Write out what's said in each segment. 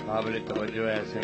काबिल तवज्जो ऐसे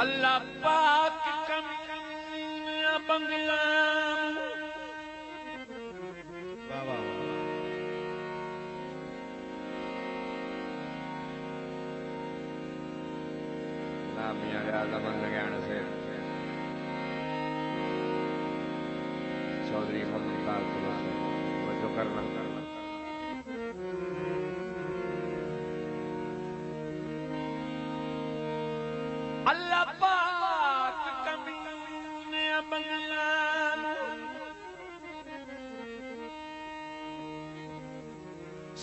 अल्लाह पाक कमियां बंगला मियां आजमन लगान से चौधरी मुमताज वजो करना अल्लाह पाक कमियां बंगला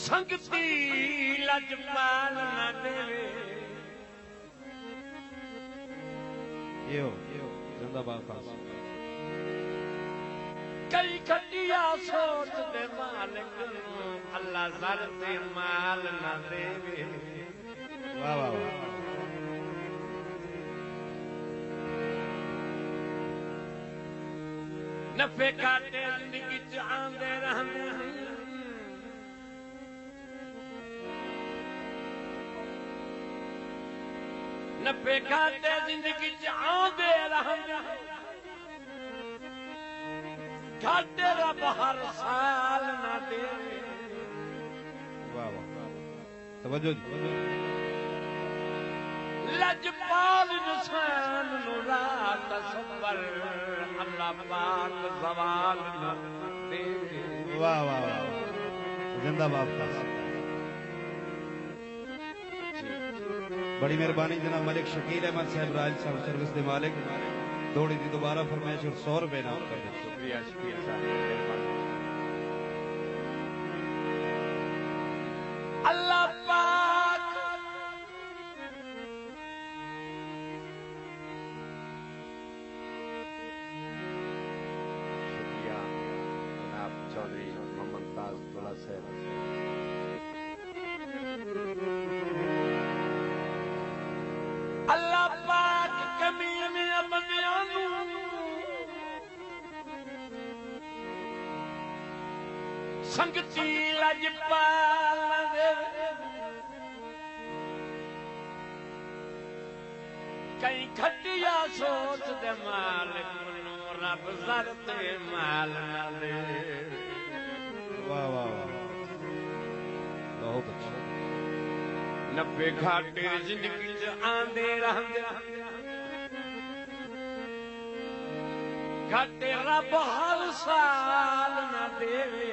संगती लजपाल न देवे यो जिंदाबाद कई खटिया सोच दे मालिक अल्लाह जर ते माल न देवे वाह वाह वाह नफे काटे जिंदगी च आंदे रहंदे नफे काटे जिंदगी च आंदे रहंदे घाटे रब हर साल ना दे वाह वाह तवज्जो लजपाल इंसान नु रात सबर अल्लाह पाक सवाल न दे वाह वाह वाह जिंदाबाद बड़ी मेहरबानी जनाब मलिक शकील अहमद साहब राज साहब सर्विस के मालिक थोड़ी दी दोबारा फरमाइश और 100 रुपए नाम कर दे शुक्रिया शकील साहब अल्लाह पाक शुक्रिया जनाब चौधरी मुमताज साहब अल्लाह पाक कमीने बंदियां संगती लजपाल दे कई खटिया सोच दे मालिक नु रब जर ते माल न दे वाह वाह बहुत अच्छा नब्बे घाटे जिंदगी च आंदे रहंदे घाटे रब हर साल न देवे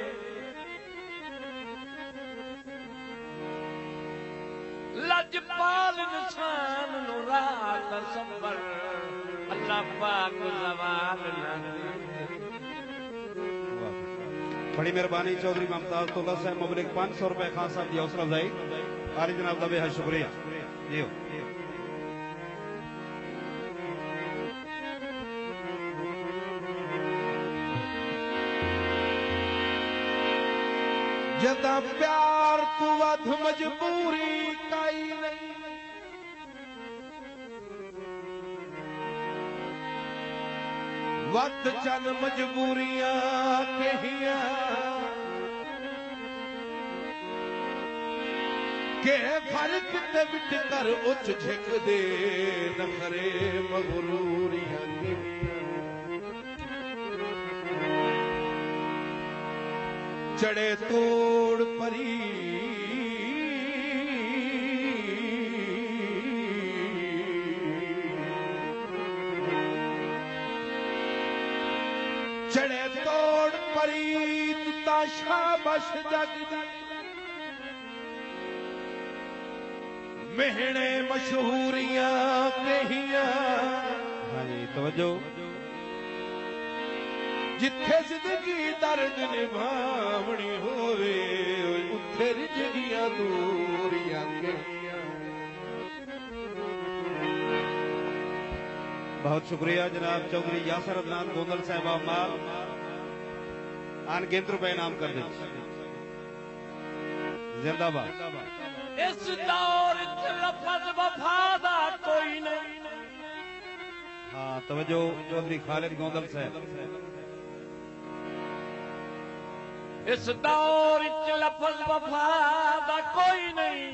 लजपाल इंसान नु रात सबर अल्लाह पाक जवाल न दे बड़ी मेहरबानी चौधरी मुमताज तोला साहब मुबलिक 500 रुपए खान साहब की हौसला अफजाई आली जनाब का बेहद शुक्रिया जी जदा प्यार तू वध मजबूरी काई नहीं वध चन मजबूरियां कहिया के फर्क ते विट कर उच झिक दे नखरे मगरूरियां चढ़े तोड़ परी चढ़े तोड़ परीत ताशा बश जग मेहने मशहूरियां कहियां। हाँ जी तवज्जो। जिथे जिंदगी दर्द निभावनी होवे उत्थे रिजगियां दूरियां कहियां। बहुत शुक्रिया जनाब चौधरी यासर अदनान गोंदल साहब माल अनगिनत रुपए इनाम कर दे। जिंदाबाद। इस दौर च लफज वफा दा कोई नहीं। हाँ तवज्जो चौधरी खालिद गोंदल साहब। इस दौर च लफज वफा दा कोई नहीं।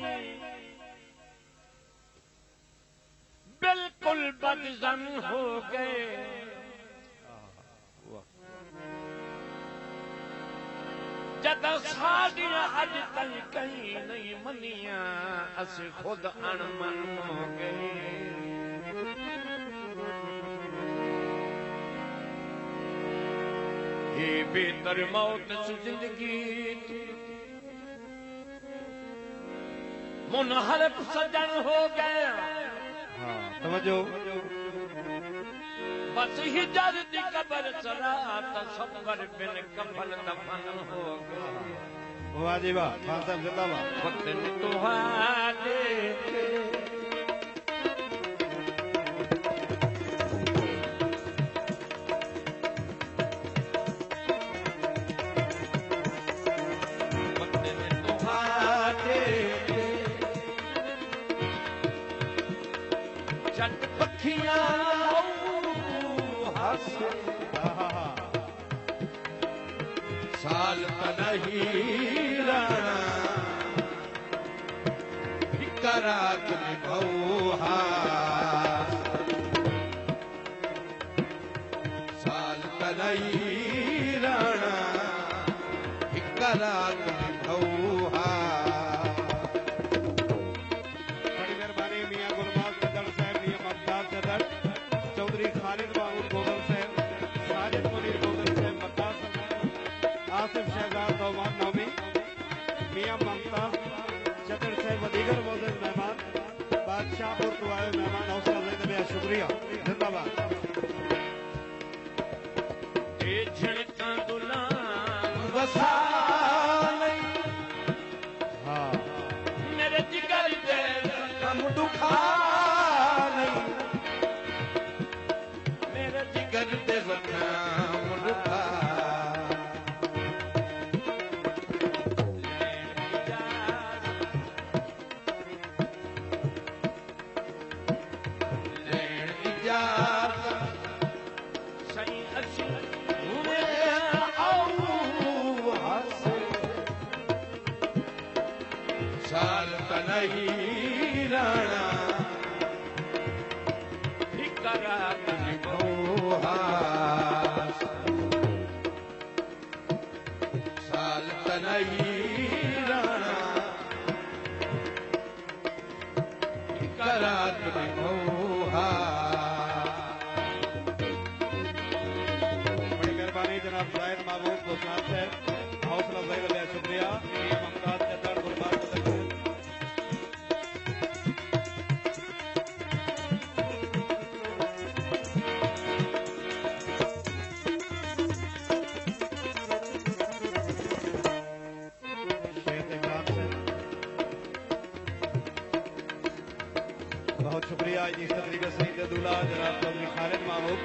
बिल्कुल बदजन हो गए। जद साड़ियां अज तक कहीं नहीं मनिया अस खुद अणमन हो गए। ये बेहतर मौत से जिंदगी मुनहरफ सजन हो गया। हाँ तवज्जो। बस हिजर दी कबर चला तसव्वुर बिन कफन दफन हो गया। वाह जी वाह खान साहब जिंदाबाद। वतन तुहारे साल नहीं राणा करात निभौहा। साल नहीं राणा करात निभौहा। बड़ी मेहरबानी मियां गुलबाज सदर साहब मियां ममताज सदर चौधरी खालिद महमूद गोगल साहब साजिद मुनीर गोगल साहब ममताज आसिफ शहजाद नौमान नौमी मियां ममताज सदर साहब व दीगर मौजूद मेहमान बादशाहपुर तो आए मेहमान हौसला अफजाई में शुक्रिया। जिंदाबाद। वसा नहीं। हाँ मेरे जिगर दे कम दुखा नहीं। मेरे जिगर दे कम दुखा। साल नहीं राणा करात निभौहा। साल नहीं राणा करात निभौहा। बड़ी मेहरबानी जनाब रायत महबूब गुलशान साहब हौसला अफजाई का शुक्रिया। ममताज सदर गुलबाज सदर बहुत शुक्रिया जी तरीके सईद दूल्हा जनाब चौधरी खालिद महमूद।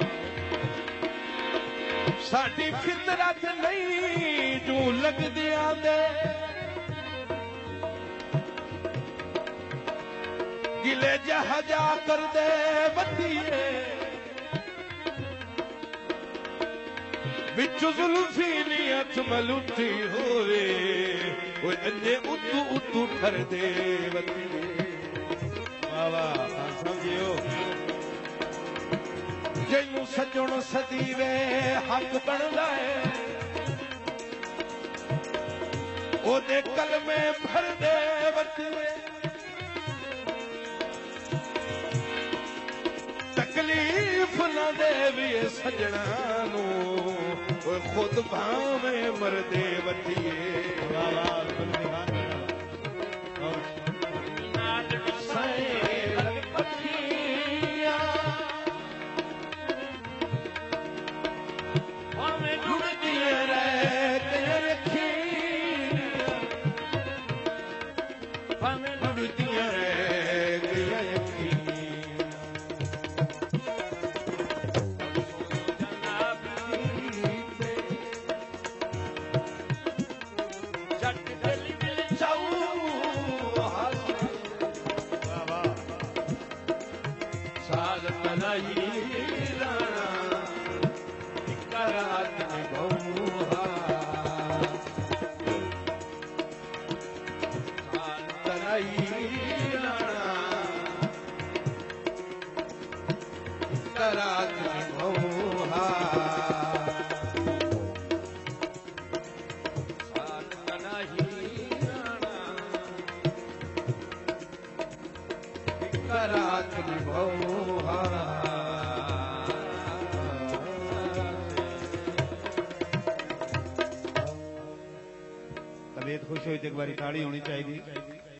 साडी फितरत नहीं जो लगदियां दे गिले जहाजा कर दे बतिए बिच जुल्फी नियत मलुठी होवे वो अन्ने उतू उतू कर दे बतिए। वाह समझियो जिन्नू सजण सदीवे हक बनदा है ओदे कलमे भर दे बतिए। तकलीफ न देवी सजना नू खुद भावे मरदे वतिए तबीयत खुश हुई तो एक बारी ताड़ी होनी चाहिए।